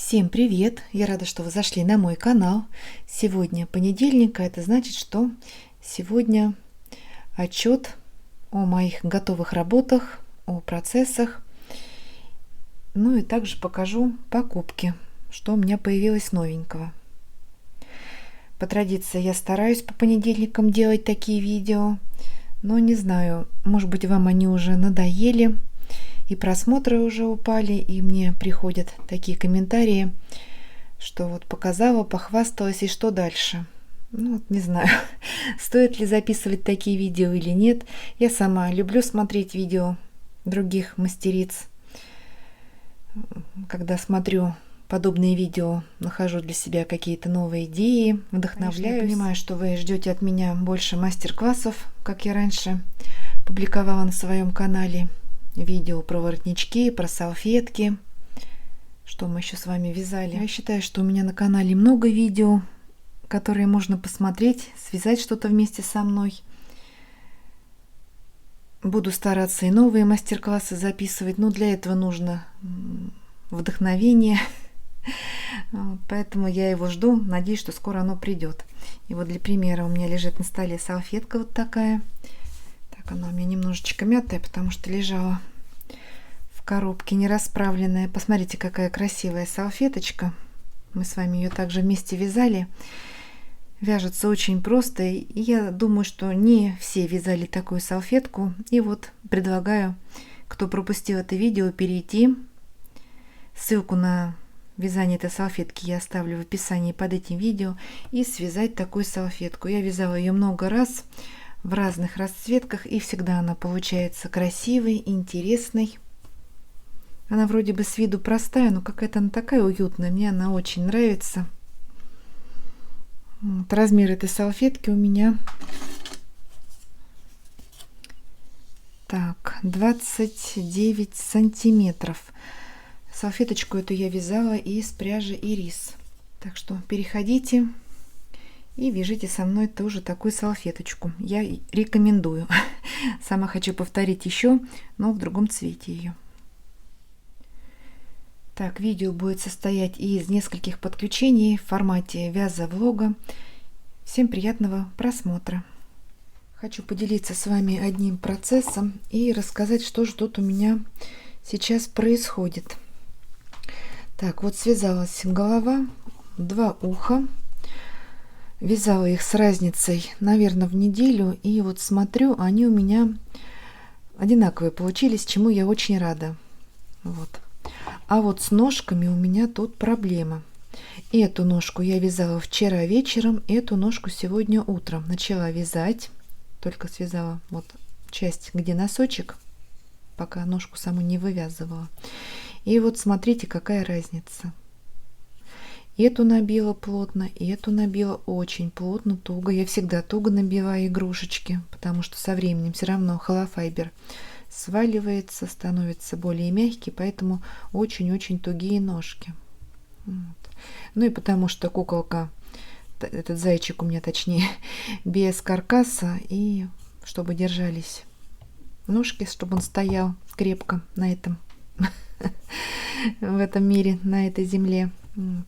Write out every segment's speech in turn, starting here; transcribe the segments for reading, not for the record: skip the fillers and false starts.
Всем привет! Я рада, что вы зашли на мой канал. Сегодня понедельник, а это значит, что сегодня отчет о моих готовых работах, о процессах. Ну и также покажу покупки, что у меня появилось новенького. По традиции я стараюсь по понедельникам делать такие видео, но не знаю, может быть, вам они уже надоели. И просмотры уже упали, и мне приходят такие комментарии, что вот показала, похвасталась, и что дальше. Ну, вот не знаю, стоит ли записывать такие видео или нет. Я сама люблю смотреть видео других мастериц. Когда смотрю подобные видео, нахожу для себя какие-то новые идеи, вдохновляюсь. Я понимаю, что вы ждете от меня больше мастер-классов, как я раньше публиковала на своем канале. Видео про воротнички, про салфетки, что мы еще с вами вязали. Я считаю, что у меня на канале много видео, которые можно посмотреть, связать что-то вместе со мной. Буду стараться и новые мастер-классы записывать, но для этого нужно вдохновение. Поэтому я его жду, надеюсь, что скоро оно придет. И вот для примера у меня лежит на столе салфетка вот такая. Она у меня немножечко мятая, потому что лежала в коробке нерасправленная. Посмотрите, какая красивая салфеточка. Мы с вами ее также вместе вязали. Вяжется очень просто. И я думаю, что не все вязали такую салфетку. И вот предлагаю, кто пропустил это видео, перейти. Ссылку на вязание этой салфетки я оставлю в описании под этим видео. И связать такую салфетку. Я вязала ее много раз, в разных расцветках, и всегда она получается красивой, интересной. Она вроде бы с виду простая, но какая-то она такая уютная. Мне она очень нравится. Вот, размер этой салфетки у меня 29 сантиметров. Салфеточку эту я вязала из пряжи ирис. Так что переходите и вяжите со мной тоже такую салфеточку. Я рекомендую. Сама хочу повторить еще, но в другом цвете ее. Так, видео будет состоять из нескольких подключений в формате вяза-влога. Всем приятного просмотра. Хочу поделиться с вами одним процессом и рассказать, что же тут у меня сейчас происходит. Так, вот связалась голова, 2 уха. Вязала их с разницей, наверное, в неделю. И вот смотрю, они у меня одинаковые получились, чему я очень рада. Вот. А вот с ножками у меня тут проблема. Эту ножку я вязала вчера вечером, эту ножку сегодня утром. Начала вязать, только связала вот часть, где носочек, пока ножку саму не вывязывала. И вот смотрите, какая разница. Эту набила плотно, и эту набила очень плотно, туго. Я всегда туго набиваю игрушечки, потому что со временем все равно холофайбер сваливается, становится более мягкий, поэтому очень-очень тугие ножки. Вот. Ну и потому что куколка, этот зайчик у меня точнее, без каркаса, и чтобы держались ножки, чтобы он стоял крепко на этом, в этом мире, на этой земле. Вот.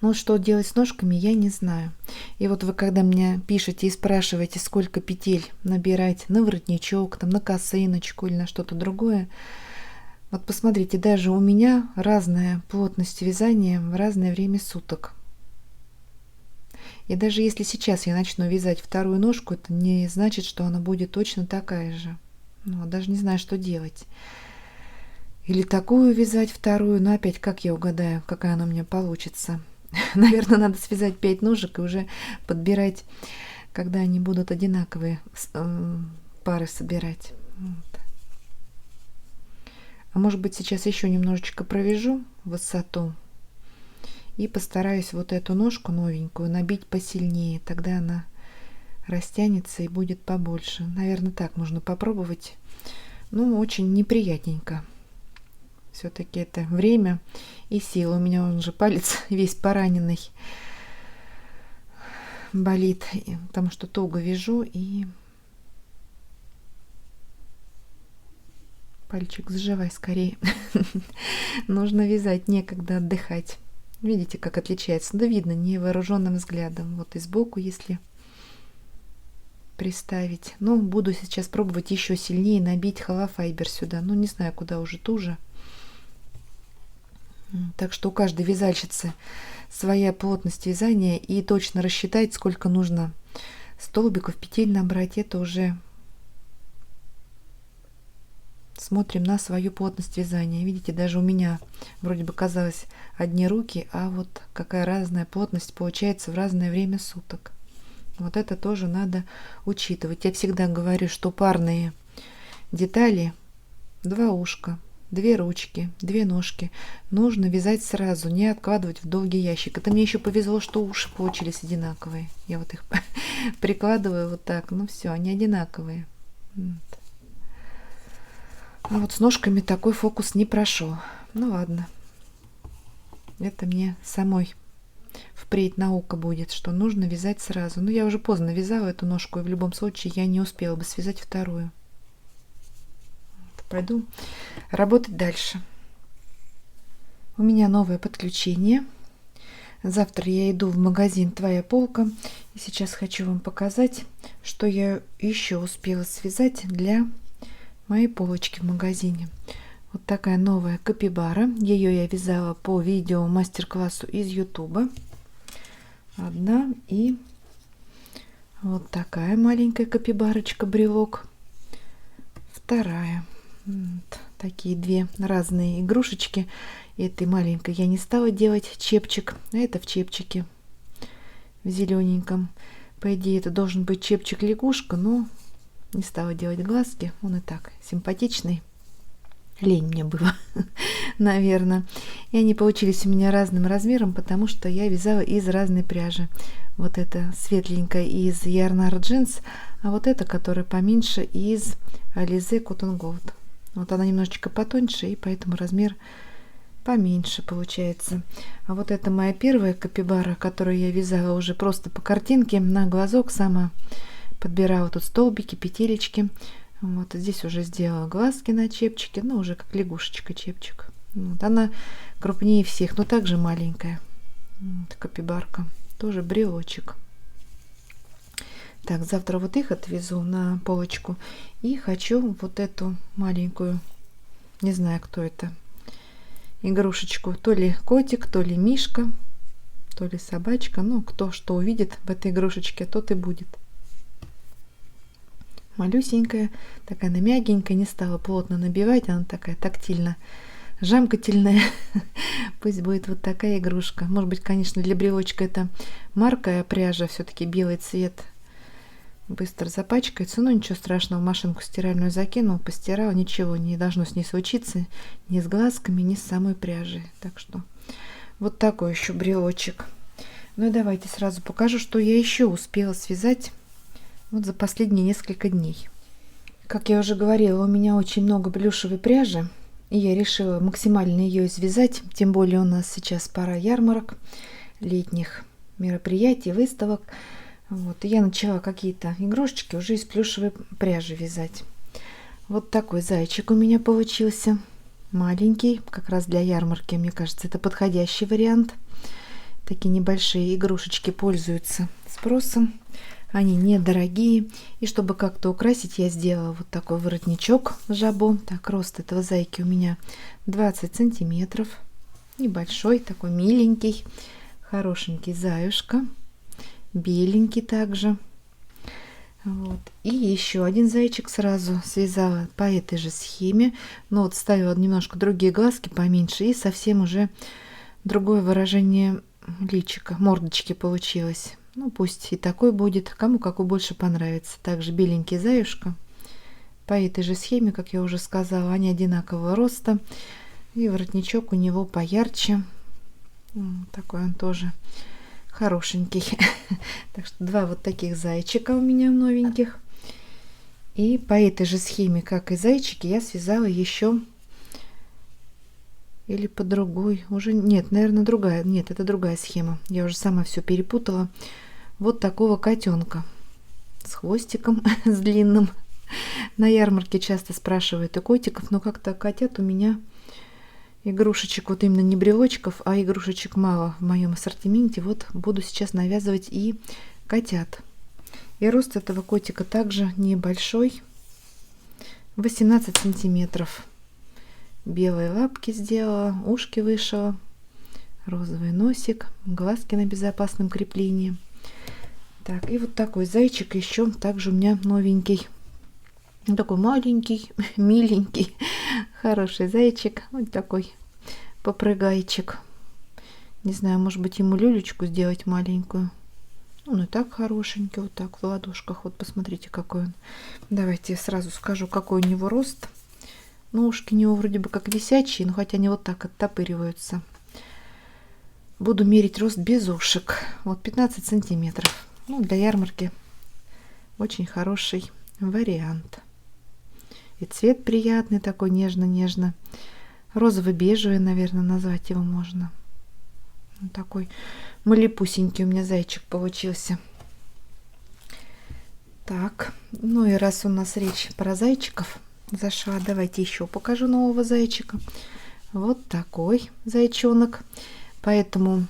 Ну, что делать с ножками, я не знаю. И вот вы, когда мне пишете и спрашиваете, сколько петель набирать на воротничок, там, на косыночку или на что-то другое, вот посмотрите, даже у меня разная плотность вязания в разное время суток. И даже если сейчас я начну вязать вторую ножку, это не значит, что она будет точно такая же. Ну, даже не знаю, что делать. Или такую вязать вторую, но опять, как я угадаю, какая она у меня получится. Наверное, надо связать 5 ножек и уже подбирать, когда они будут одинаковые, пары собирать. Вот. А может быть, сейчас еще немножечко провяжу высоту и постараюсь вот эту ножку новенькую набить посильнее. Тогда она растянется и будет побольше. Наверное, так нужно попробовать. Ну, очень неприятненько. Все-таки это время и сила. У меня он же палец весь пораненный. Болит, потому что туго вяжу, и Пальчик заживай скорее. Нужно вязать, некогда отдыхать. Видите, как отличается? Да видно невооруженным взглядом. Вот и сбоку, если приставить. Ну, буду сейчас пробовать еще сильнее набить холофайбер сюда. Ну, не знаю, куда уже туже. Так что у каждой вязальщицы своя плотность вязания, и точно рассчитать, сколько нужно столбиков, петель набрать, это уже смотрим на свою плотность вязания. Видите, даже у меня вроде бы казалось одни руки, а вот какая разная плотность получается в разное время суток. Вот это тоже надо учитывать. Я всегда говорю, что парные детали, 2 ушка, 2 ручки, 2 ножки, нужно вязать сразу, не откладывать в долгий ящик. Это мне еще повезло, что уши получились одинаковые. Я вот их прикладываю вот так. Ну все, они одинаковые. Вот. А вот с ножками такой фокус не прошел. Ну ладно. Это мне самой впредь наука будет, что нужно вязать сразу. Но я уже поздно вязала эту ножку, и в любом случае я не успела бы связать вторую. Пойду работать дальше. У меня новое подключение. Завтра я иду в магазин «Твоя полка». И сейчас хочу вам показать, что я еще успела связать для моей полочки в магазине. Вот такая новая капибара. Ее я вязала по видео мастер-классу из YouTube. Одна, и вот такая маленькая капибарочка, брелок. Вторая. Вот такие 2 разные игрушечки. Этой маленькой я не стала делать чепчик, а это в чепчике, в зелененьком. По идее это должен быть чепчик лягушка, но не стала делать глазки. Он и так симпатичный. Лень мне было, наверное. И они получились у меня разным размером, потому что я вязала из разной пряжи. Вот это светленькая из Yarnard Jeans, а вот эта, которая поменьше, из Alize Cotton Gold. Вот она немножечко потоньше, и поэтому размер поменьше получается. А вот это моя первая капибара, которую я вязала уже просто по картинке, на глазок сама подбирала тут столбики, петелечки. Вот здесь уже сделала глазки на чепчике, ну уже как лягушечка чепчик. Вот она крупнее всех, но также маленькая. Вот капибарка, тоже брелочек. Так, завтра вот их отвезу на полочку. И хочу вот эту маленькую, не знаю, кто это, игрушечку. То ли котик, то ли мишка, то ли собачка. Ну, кто что увидит в этой игрушечке, тот и будет. Малюсенькая, такая она мягенькая, не стала плотно набивать. Она такая тактильно жамкательная. Пусть будет вот такая игрушка. Может быть, конечно, для брелочка это маркая пряжа, все-таки белый цвет. Быстро запачкается, но ничего страшного, в машинку стиральную закинул, постирал, ничего не должно с ней случиться, ни с глазками, ни с самой пряжей. Так что вот такой еще брелочек. Ну и давайте сразу покажу, что я еще успела связать вот за последние несколько дней. Как я уже говорила, у меня очень много плюшевой пряжи, и я решила максимально ее извязать, тем более у нас сейчас пора ярмарок, летних мероприятий, выставок. Вот, и я начала какие-то игрушечки уже из плюшевой пряжи вязать. Вот такой зайчик у меня получился. Маленький, как раз для ярмарки, мне кажется, это подходящий вариант. Такие небольшие игрушечки пользуются спросом. Они недорогие. И чтобы как-то украсить, я сделала вот такой воротничок жабо. Так, рост этого зайки у меня 20 сантиметров. Небольшой, такой миленький, хорошенький заюшка. Беленький также. Вот. И еще один зайчик сразу связала по этой же схеме, но вот ставила немножко другие глазки поменьше, и совсем уже другое выражение личика, мордочки получилось. Ну пусть и такой будет, кому какой больше понравится. Также беленький заюшка по этой же схеме, как я уже сказала, они одинакового роста, и воротничок у него поярче. Такой он тоже хорошенький. Так что 2 вот таких зайчика у меня новеньких. И по этой же схеме, как и зайчики, я связала еще, или по другой, уже нет, наверное, другая. Нет, это другая схема. Я уже сама все перепутала. Вот такого котенка с хвостиком, с длинным. На ярмарке часто спрашивают и котиков, но как-то котят у меня игрушечек, вот именно не брелочков, а игрушечек мало в моем ассортименте. Вот буду сейчас навязывать и котят. И рост этого котика также небольшой, 18 сантиметров. Белые лапки сделала, ушки вышила, розовый носик, глазки на безопасном креплении. Так, и вот такой зайчик еще также у меня новенький. Такой маленький, миленький, хороший зайчик. Вот такой попрыгайчик. Не знаю, может быть, ему люлечку сделать маленькую. Он и так хорошенький, вот так в ладошках. Вот посмотрите, какой он. Давайте я сразу скажу, какой у него рост. Ну, ушки у него вроде бы как висячие, но хотя они вот так оттопыриваются. Буду мерить рост без ушек. Вот 15 сантиметров. Ну, для ярмарки очень хороший вариант. И цвет приятный, такой нежно-нежно. Розово-бежевый, наверное, назвать его можно. Вот такой малепусенький у меня зайчик получился. Так, ну и раз у нас речь про зайчиков зашла, давайте еще покажу нового зайчика. Вот такой зайчонок. По этому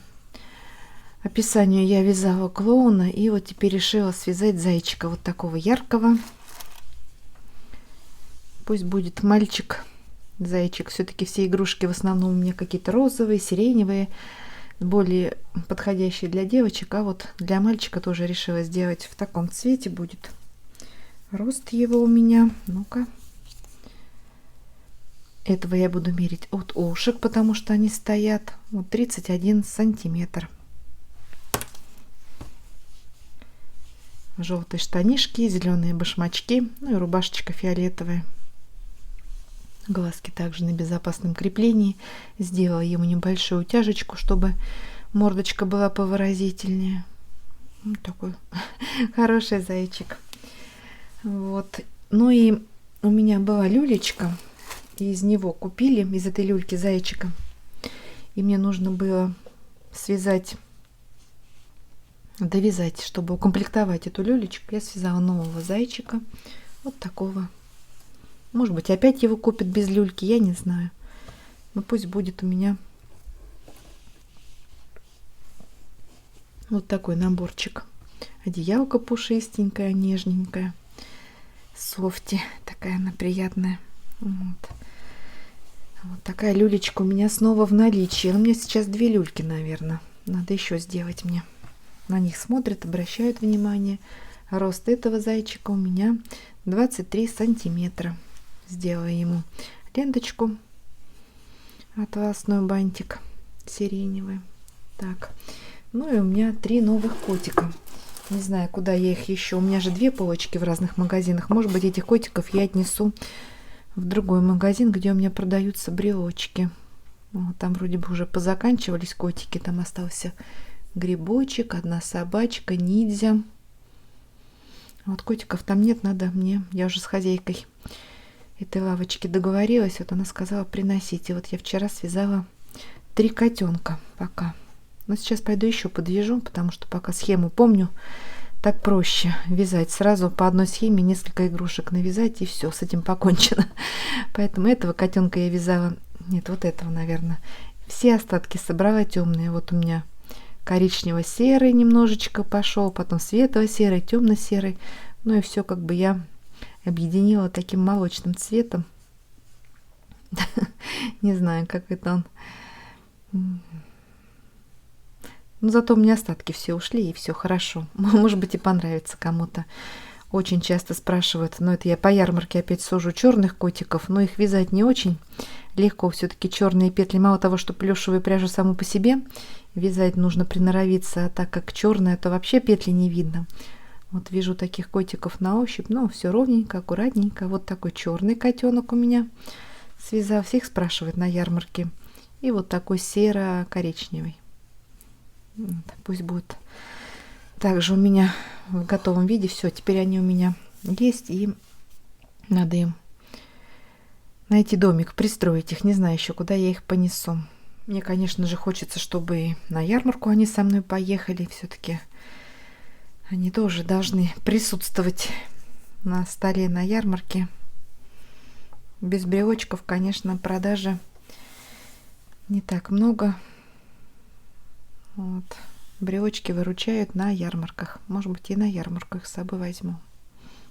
описанию я вязала клоуна, и вот теперь решила связать зайчика вот такого яркого. Пусть будет мальчик, зайчик. Все-таки все игрушки в основном у меня какие-то розовые, сиреневые, более подходящие для девочек. А вот для мальчика тоже решила сделать в таком цвете будет. Рост его у меня, ну-ка. Этого я буду мерить от ушек, потому что они стоят. Вот 31 сантиметр. Желтые штанишки, зеленые башмачки, ну и рубашечка фиолетовая. Глазки также на безопасном креплении. Сделала ему небольшую утяжечку, чтобы мордочка была повыразительнее. Вот такой хороший зайчик. Вот. Ну и у меня была люлечка. И из него купили, из этой люльки зайчика. И мне нужно было связать, довязать, чтобы укомплектовать эту люлечку. Я связала нового зайчика. Вот такого. Может быть, опять его купят без люльки, я не знаю. Но пусть будет у меня вот такой наборчик. Одеялка пушистенькая, нежненькая. Софти. Такая она приятная. Вот. Вот такая люлечка у меня снова в наличии. У меня сейчас 2 люльки, наверное. Надо еще сделать мне. На них смотрят, обращают внимание. Рост этого зайчика у меня 23 сантиметра. Сделаю ему ленточку, атласную, бантик сиреневый. Так, ну и у меня 3 новых котика. Не знаю, куда я их еще. У меня же 2 полочки в разных магазинах. Может быть, этих котиков я отнесу в другой магазин, где у меня продаются брелочки. Вот, там вроде бы уже позаканчивались котики. Там остался грибочек, одна собачка, ниндзя. Вот котиков там нет, надо мне. Я уже с хозяйкой этой лавочки договорилась. Вот она сказала приносить. И вот я вчера связала 3 котенка пока. Но сейчас пойду еще подвяжу, потому что пока схему помню. Так проще вязать. Сразу по одной схеме несколько игрушек навязать, и все, с этим покончено. Поэтому этого котенка я вязала. Нет, вот этого, наверное. Все остатки собрала темные. Вот у меня коричнево-серый немножечко пошел, потом светло-серый, темно-серый. Ну и все как бы я объединила таким молочным цветом. Не знаю, как это он. Но зато у меня остатки все ушли, и все хорошо. Может быть, и понравится кому-то. Очень часто спрашивают, но это я по ярмарке опять сужу черных котиков, но их вязать не очень легко. Все-таки черные петли, мало того, что плюшевую пряжу саму по себе вязать нужно приноровиться, а так как черная, то вообще петли не видно. Вот вижу таких котиков на ощупь, но все ровненько, аккуратненько. Вот такой черный котенок у меня связал. Всех спрашивают на ярмарке. И вот такой серо-коричневый. Пусть будет также у меня в готовом виде. Все, теперь они у меня есть, и надо им найти домик, пристроить их. Не знаю еще, куда я их понесу. Мне, конечно же, хочется, чтобы и на ярмарку они со мной поехали. Все-таки они тоже должны присутствовать на столе на ярмарке. Без брелочков, конечно, продажи не так много. Вот. Брелочки выручают на ярмарках. Может быть, и на ярмарках с собой возьму.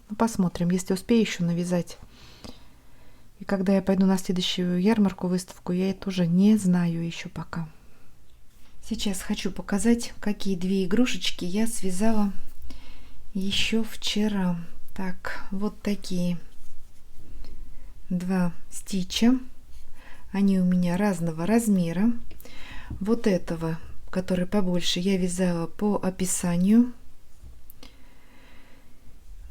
Ну, посмотрим, если успею еще навязать. И когда я пойду на следующую ярмарку, выставку, я это уже не знаю еще пока. Сейчас хочу показать, какие две игрушечки я связала еще вчера. Так, вот такие два стича. Они у меня разного размера. Вот этого, который побольше, я вязала по описанию.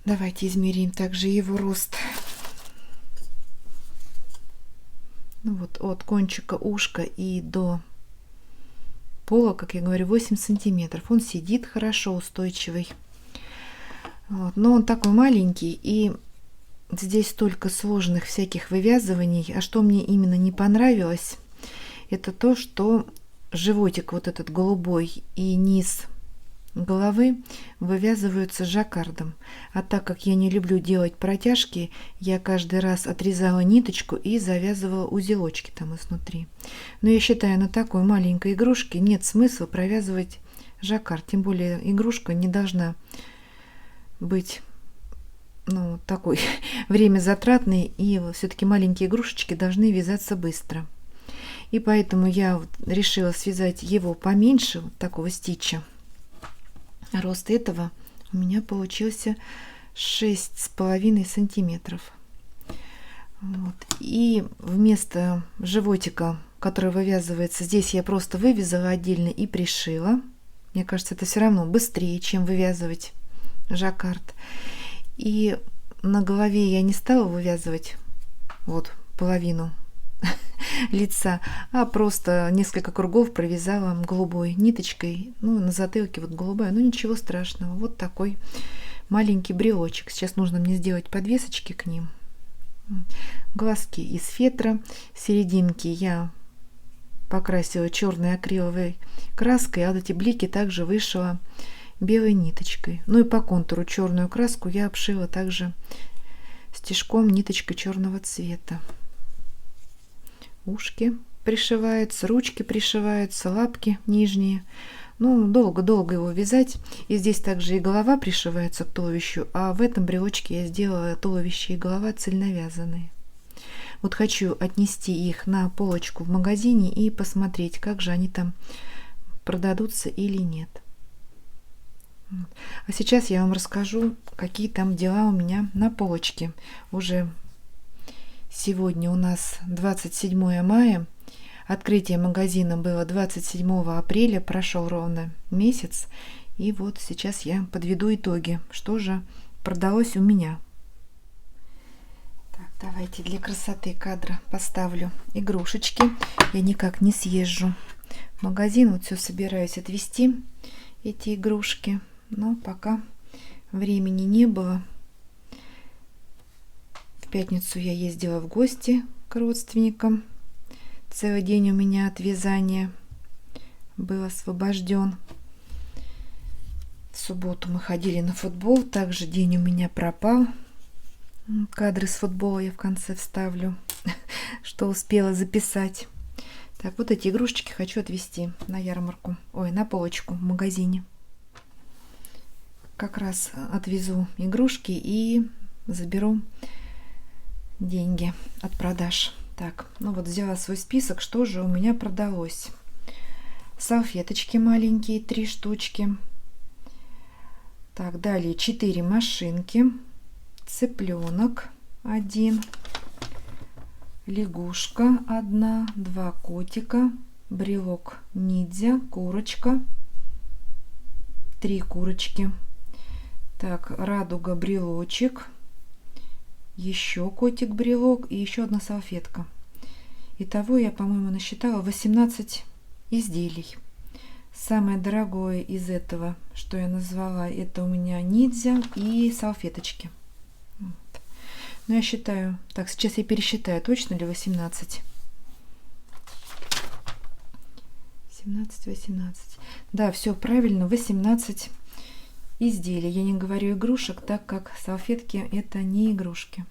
Давайте измерим также его рост. Ну вот от кончика ушка и до пола, как я говорю, 8 сантиметров. Он сидит хорошо, устойчивый. Вот. Но он такой маленький, и здесь столько сложных всяких вывязываний. А что мне именно не понравилось, это то, что животик вот этот голубой и низ головы вывязываются жаккардом. А так как я не люблю делать протяжки, я каждый раз отрезала ниточку и завязывала узелочки там изнутри. Но я считаю, на такой маленькой игрушке нет смысла провязывать жаккард. Тем более игрушка не должна быть такой время затратный, и все-таки маленькие игрушечки должны вязаться быстро. И поэтому я решила связать его поменьше, вот такого стича. Рост этого у меня получился 6,5 сантиметров. Вот. И вместо животика, который вывязывается, здесь я просто вывязала отдельно и пришила. Мне кажется, это все равно быстрее, чем вывязывать жаккард. И на голове я не стала вывязывать вот половину лица, а просто несколько кругов провязала голубой ниточкой. Ну, на затылке вот голубая, но ничего страшного. Вот такой маленький брелочек. Сейчас нужно мне сделать подвесочки к ним. Глазки из фетра. Серединки я покрасила черной акриловой краской, а вот эти блики также вышила белой ниточкой. Ну и по контуру черную краску я обшила также стежком ниточкой черного цвета. Ушки пришиваются, ручки пришиваются, лапки нижние. Ну, долго-долго его вязать. И здесь также и голова пришивается к туловищу, а в этом брелочке я сделала туловище и голова цельновязанные. Вот хочу отнести их на полочку в магазине и посмотреть, как же они там продадутся или нет. А сейчас я вам расскажу, какие там дела у меня на полочке. Уже сегодня у нас 27 мая. Открытие магазина было 27 апреля. Прошел ровно месяц. И вот сейчас я подведу итоги. Что же продалось у меня. Так, давайте для красоты кадра поставлю игрушечки. Я никак не съезжу в магазин. Вот все собираюсь отвезти, эти игрушки. Но пока времени не было. В пятницу я ездила в гости к родственникам. Целый день у меня от вязания был освобожден. В субботу мы ходили на футбол. Также день у меня пропал. Кадры с футбола я в конце вставлю, что успела записать. Так, вот эти игрушечки хочу отвезти на ярмарку. Ой, на полочку в магазине. Как раз отвезу игрушки и заберу деньги от продаж. Так, ну вот взяла свой список, что же у меня продалось. Салфеточки маленькие, 3 штучки. Так, далее 4 машинки, цыпленок 1, лягушка 1, 2 котика, брелок ниндзя, курочка, 3 курочки. Так, радуга, брелочек, еще котик-брелок и еще одна салфетка. Итого я, по-моему, насчитала 18 изделий. Самое дорогое из этого, что я назвала, это у меня ниндзя и салфеточки. Вот. Но я считаю, так, сейчас я пересчитаю, точно ли 18. 17, 18. Да, все правильно, 18 изделий. Я не говорю игрушек, так как салфетки это не игрушки.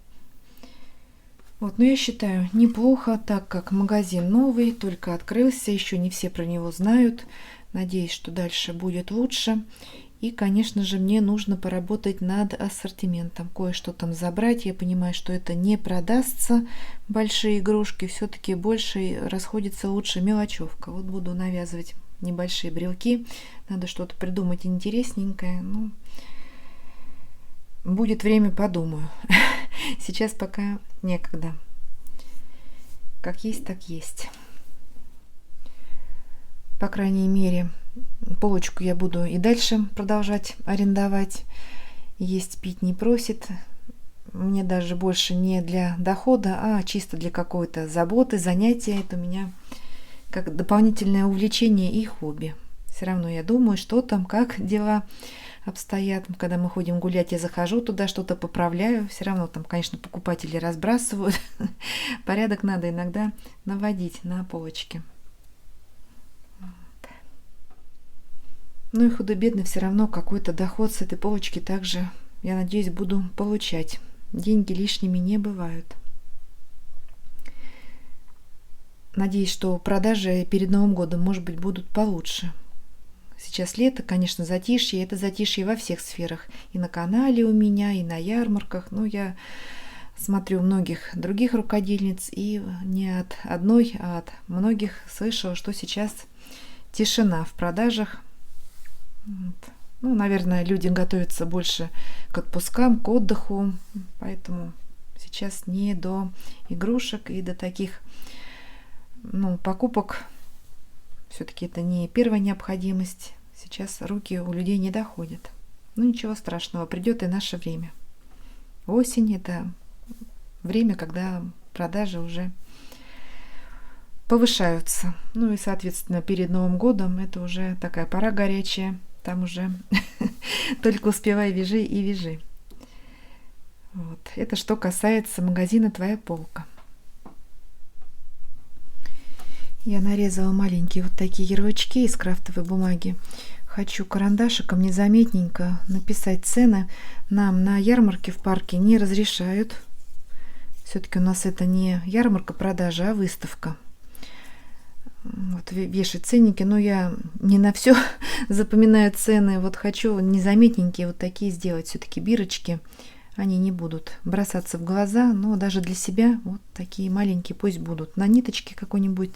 Вот, но я считаю неплохо, так как магазин новый, только открылся, еще не все про него знают. Надеюсь, что дальше будет лучше. И, конечно же, мне нужно поработать над ассортиментом, кое-что там забрать. Я понимаю, что это не продастся, большие игрушки, все-таки больше расходится лучше мелочевка. Вот буду навязывать небольшие брелки, надо что-то придумать интересненькое. Ну, будет время, подумаю. Сейчас пока некогда. Как есть, так есть. По крайней мере, полочку я буду и дальше продолжать арендовать. Есть пить не просит. Мне даже больше не для дохода, а чисто для какой-то заботы, занятия. Это у меня как дополнительное увлечение и хобби. Все равно я думаю, что там, как дела обстоят. Когда мы ходим гулять, я захожу туда, что-то поправляю. Все равно там, конечно, покупатели разбрасывают. Порядок надо иногда наводить на полочке. Ну и худо-бедно все равно какой-то доход с этой полочки также, я надеюсь, буду получать. Деньги лишними не бывают. Надеюсь, что продажи перед Новым годом, может быть, будут получше. Сейчас лето, конечно, затишье. Это затишье во всех сферах. И на канале у меня, и на ярмарках. Но я смотрю многих других рукодельниц. И не от одной, а от многих слышала, что сейчас тишина в продажах. Вот. Ну, наверное, люди готовятся больше к отпускам, к отдыху. Поэтому сейчас не до игрушек и до таких покупок. Все-таки это не первая необходимость. Сейчас руки у людей не доходят. Ну, ничего страшного, придет и наше время. Осень – это время, когда продажи уже повышаются. Ну и, соответственно, перед Новым годом это уже такая пора горячая. Там уже только успевай, вяжи и вяжи. Вот. Это что касается магазина «Твоя полка». Я нарезала маленькие вот такие ярлычки из крафтовой бумаги. Хочу карандашиком незаметненько написать цены. Нам на ярмарке в парке не разрешают. Все-таки у нас это не ярмарка продажи, а выставка. Вот вешать ценники, но я не на все запоминаю цены. Вот хочу незаметненькие вот такие сделать. Все-таки бирочки, они не будут бросаться в глаза, но даже для себя вот такие маленькие пусть будут. На ниточке какой-нибудь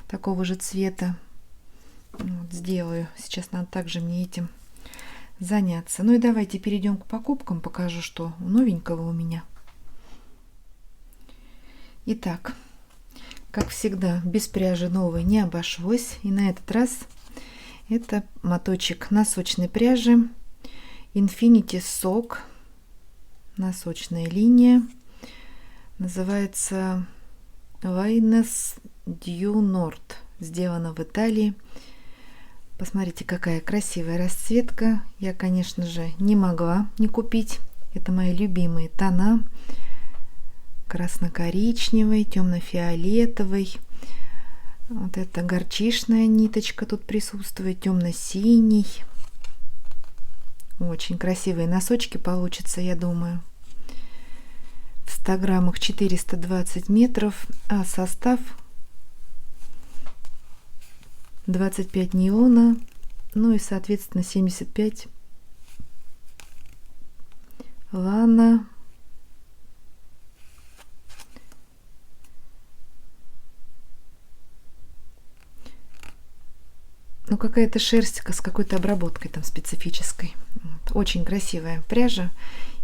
такого же цвета. Вот, сделаю. Сейчас надо также мне этим заняться. Ну и давайте перейдем к покупкам. Покажу, что новенького у меня. Итак, как всегда, без пряжи новой не обошлось. И на этот раз это моточек носочной пряжи Infinity Sock. Носочная линия. Называется Lines du Nord. Сделана в Италии. Посмотрите, какая красивая расцветка. Я, конечно же, не могла не купить. Это мои любимые тона. Красно-коричневый, темно-фиолетовый. Вот эта горчичная ниточка тут присутствует. Темно-синий. Очень красивые носочки получатся, я думаю. В 100 граммах 420 метров. А состав 25 неона. Ну и, соответственно, 75 лана. Ну, какая-то шерсть с какой-то обработкой там специфической. Вот. Очень красивая пряжа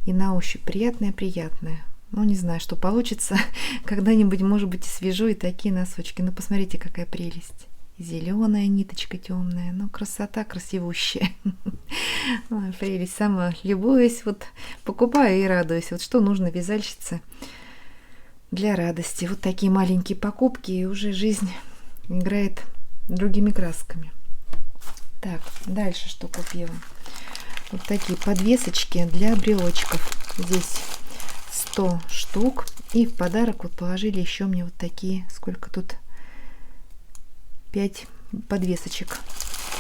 и на ощупь приятная. Ну, не знаю, что получится. Когда-нибудь, может быть, и свяжу и такие носочки. Ну, посмотрите, какая прелесть. Зеленая ниточка темная. Ну, красота красивущая. Прелесть. Сама любуюсь. Вот покупаю и радуюсь. Вот что нужно вязальщице для радости. Вот такие маленькие покупки, и уже жизнь играет другими красками. Так, дальше что купила? Вот такие подвесочки для брелочков. Здесь 100 штук. И в подарок вот положили еще мне вот такие, сколько тут? 5 подвесочек.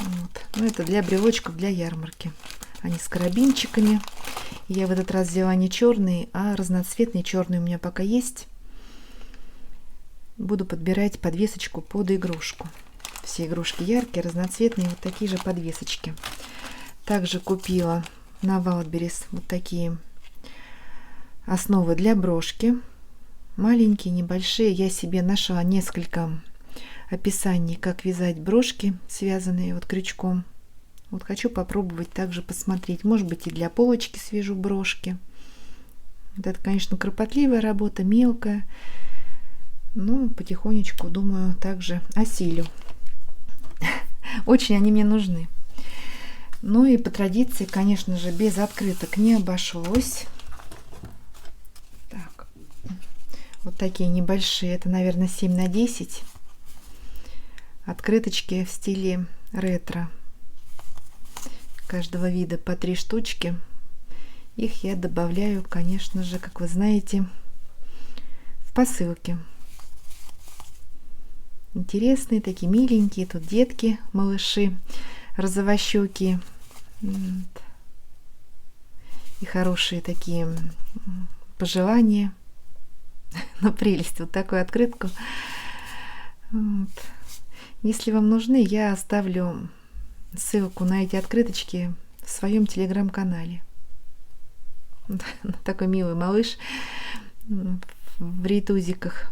Вот. Ну, это для брелочков, для ярмарки. Они с карабинчиками. Я в этот раз взяла не черный, а разноцветный. Черный у меня пока есть. Буду подбирать подвесочку под игрушку. Все игрушки яркие, разноцветные, вот такие же подвесочки. Также купила на Wildberries вот такие основы для брошки. Маленькие, небольшие. Я себе нашла несколько описаний, как вязать брошки, связанные вот крючком. Вот хочу попробовать также посмотреть. Может быть, и для полочки свяжу брошки. Вот это, конечно, кропотливая работа, мелкая. Но потихонечку, думаю, также осилю. Очень они мне нужны. Ну и по традиции, конечно же, без открыток не обошлось. Так. Вот такие небольшие. Это, наверное, 7 на 10. Открыточки в стиле ретро. Каждого вида по 3 штучки. Их я добавляю, конечно же, как вы знаете, в посылки. Интересные, такие миленькие. Тут детки, малыши, розовощеки. И хорошие такие пожелания. На прелесть. Вот такую открытку. Вот. Если вам нужны, я оставлю ссылку на эти открыточки в своем телеграм-канале. Такой милый малыш в рейтузиках.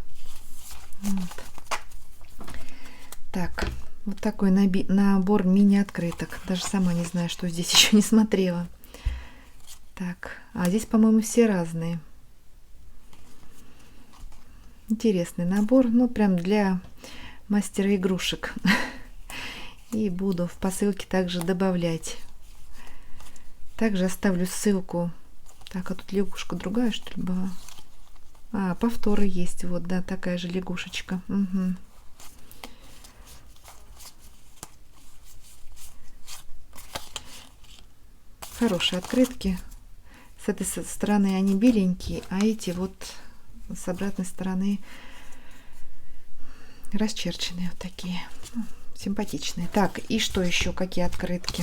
Вот. Так, вот такой набор мини-открыток. Даже сама не знаю, что здесь, еще не смотрела. Так, а здесь, по-моему, все разные. Интересный набор, ну, прям для мастера игрушек. И буду в посылке также добавлять. Также оставлю ссылку. Так, а тут лягушка другая, что ли, была? А, повторы есть. Вот, да, такая же лягушечка. Угу. Хорошие открытки. С этой стороны они беленькие, а эти вот с обратной стороны расчерченные вот такие. Симпатичные. Так, и что еще? Какие открытки?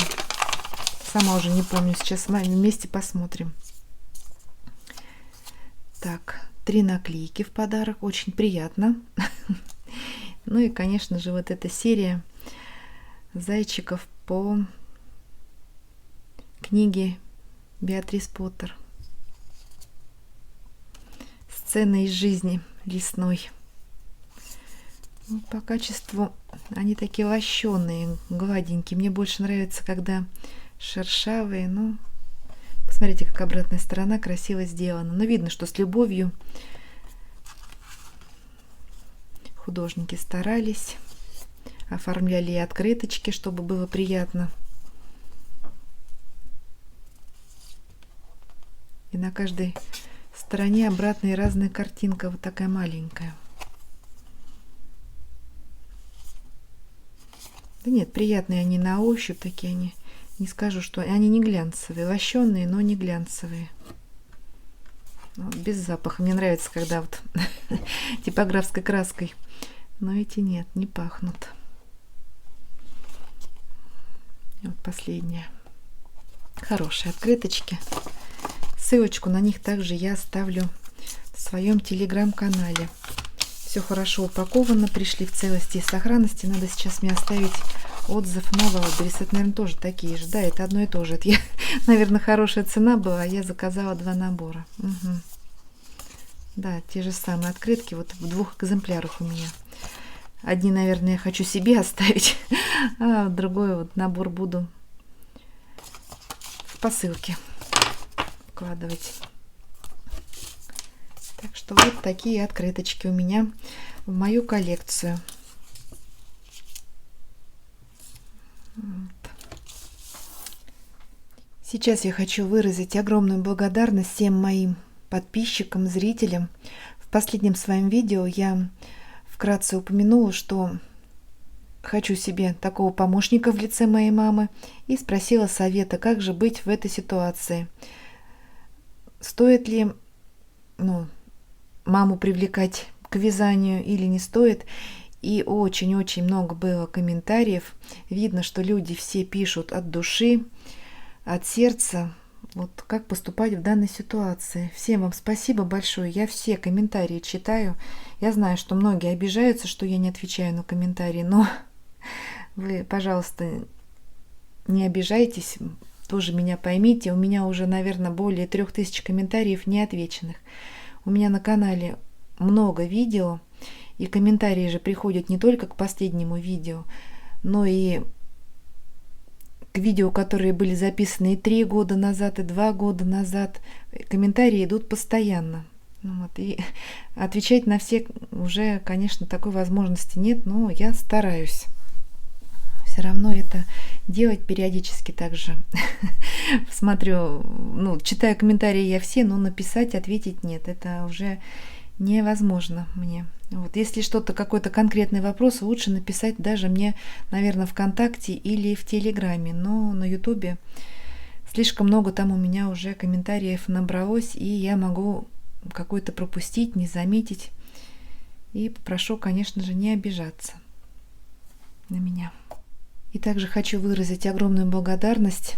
Сама уже не помню. Сейчас с вами вместе посмотрим. Так, 3 наклейки в подарок. Очень приятно. Ну и, конечно же, вот эта серия зайчиков по книге Беатрис Поттер. Сцены из жизни лесной. По качеству они такие лощеные, гладенькие. Мне больше нравится, когда шершавые. Ну, посмотрите, как обратная сторона красиво сделана. Но видно, что с любовью художники старались. Оформляли и открыточки, чтобы было приятно. И на каждой стороне обратная разная картинка. Вот такая маленькая. Да нет, приятные они на ощупь, такие они. Не скажу, что они не глянцевые. Лощеные, но не глянцевые. Вот, без запаха. Мне нравится, когда вот типографской краской. Но эти нет, не пахнут. И вот последняя. Хорошие открыточки. Ссылочку на них также я оставлю в своем телеграм-канале. Все хорошо упаковано, пришли в целости и сохранности. Надо сейчас мне оставить отзыв на Wildberries. Это, наверное, тоже такие же. Да, это одно и то же. Это я, наверное, хорошая цена была, а я заказала 2 набора. Угу. Да, те же самые открытки. Вот в 2 экземплярах у меня. Одни, наверное, я хочу себе оставить, а другой вот набор буду в посылке вкладывать. Так что вот такие открыточки у меня в мою коллекцию. Вот. Сейчас я хочу выразить огромную благодарность всем моим подписчикам, зрителям. В последнем своем видео я вкратце упомянула, что хочу себе такого помощника в лице моей мамы и спросила совета, как же быть в этой ситуации. Стоит ли, маму привлекать к вязанию или не стоит. И очень-очень много было комментариев. Видно, что люди все пишут от души. от сердца, вот как поступать в данной ситуации. Всем вам спасибо большое. Я все комментарии читаю. Я знаю, что многие обижаются, что я не отвечаю на комментарии, но вы, пожалуйста, не обижайтесь, тоже меня поймите. У меня уже, наверное, более 3000 комментариев неотвеченных. У меня на канале много видео, и комментарии же приходят не только к последнему видео, но и к видео, которые были записаны и 3 года назад, и 2 года назад. Комментарии идут постоянно. Вот, и отвечать на все уже, конечно, такой возможности нет, но я стараюсь все равно это делать периодически также. Смотрю, читаю комментарии я все, но написать, ответить нет. Это уже невозможно мне. Вот. Если что-то, какой-то конкретный вопрос, лучше написать даже мне, наверное, ВКонтакте или в Телеграме. Но на Ютубе слишком много там у меня уже комментариев набралось, и я могу какой-то пропустить, не заметить. И попрошу, конечно же, не обижаться на меня. И также хочу выразить огромную благодарность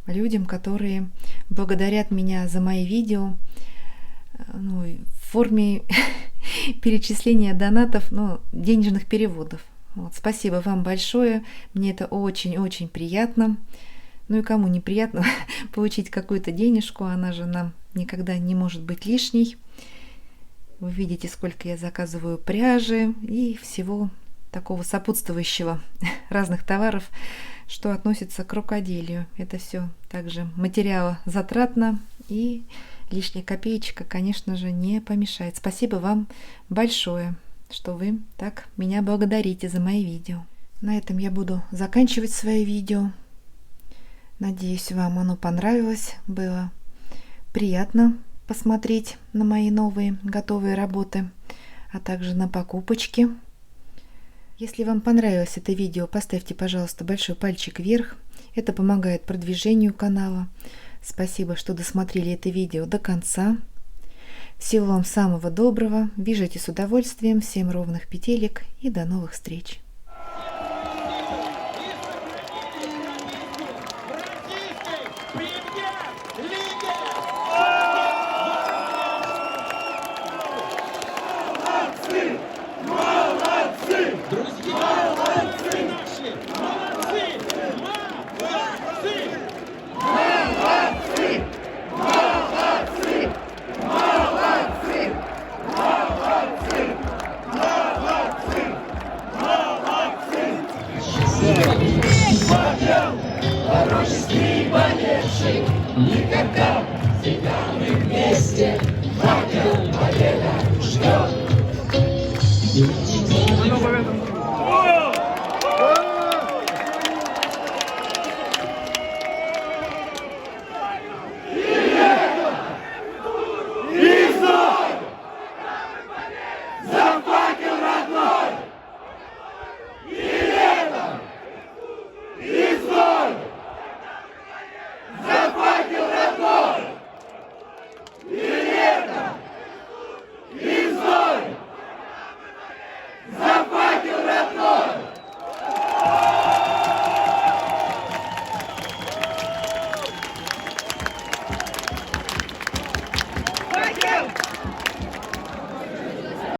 людям, которые благодарят меня за мои видео в форме перечисления донатов, денежных переводов. Вот, спасибо вам большое, мне это очень-очень приятно. И кому не приятно получить какую-то денежку, она же нам никогда не может быть лишней. Вы видите, сколько я заказываю пряжи и всего такого сопутствующего, разных товаров, что относится к рукоделию. Это все также материалозатратно, и лишняя копеечка, конечно же, не помешает. Спасибо вам большое, что вы так меня благодарите за мои видео. На этом я буду заканчивать свое видео. Надеюсь, вам оно понравилось. Было приятно посмотреть на мои новые готовые работы, а также на покупочки. Если вам понравилось это видео, поставьте, пожалуйста, большой пальчик вверх. Это помогает продвижению канала. Спасибо, что досмотрели это видео до конца. Всего вам самого доброго. Вяжите с удовольствием. Всем ровных петелек и до новых встреч. Дорожный болельщик никогда